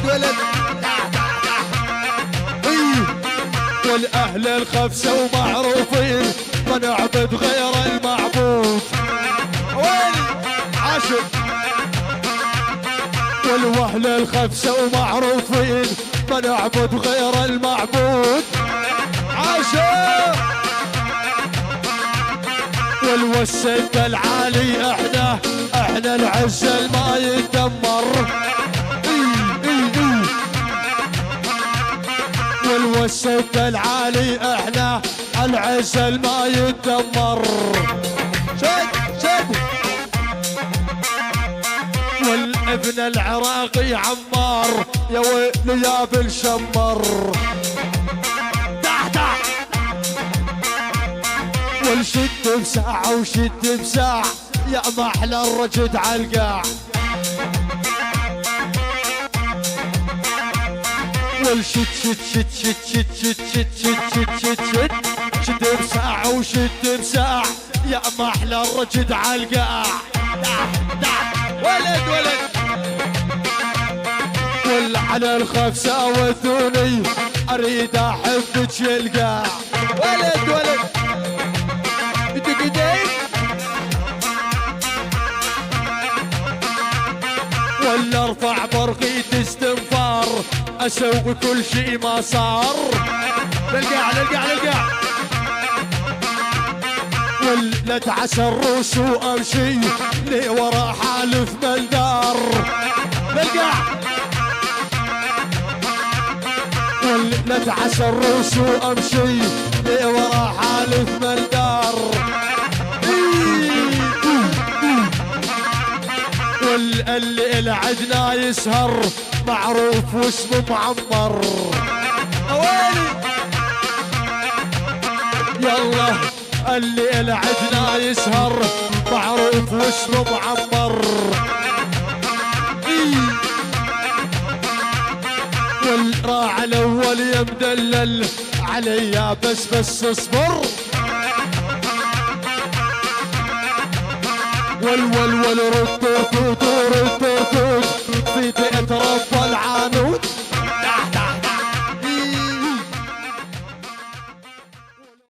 ولد والاهل الخفسه ومعروفين ما نعبد غير المعبود. ويلي عاشق والاهل الخفسه ومعروفين ما نعبد غير المعبود. عاشق والوسد العالي احنا العز ما يتدمر. والوسد العالي احنا العز ما يتدمر. شد والابن العراقي عمار يا ويلي يا بالشمر. والشد بساعة وشد بساعة يا محلى الرجد عالقاع. والشد شد شد شد شد شد شد شد شد شد شد بساعة وشد بساعة يا محلى الرجد عالقاع. ولد والعلى الخفسة وثوني اريد احبك يلقاع. ولد ولا ارفع برقية استنفار اسوي كل شي ما صار. للقاع ولا اتعسى الروس وامشي لي ورا حالف ملدار. للقاع ولا اتعسى الروس وامشي لي ورا حالف ملدار. واللي عدنا يسهر معروف واسمه معمر. ويلي يلا اللي عدنا يسهر معروف واسمه معمر. والراعي الاول يمدلل عليا بس اصبر. ول رد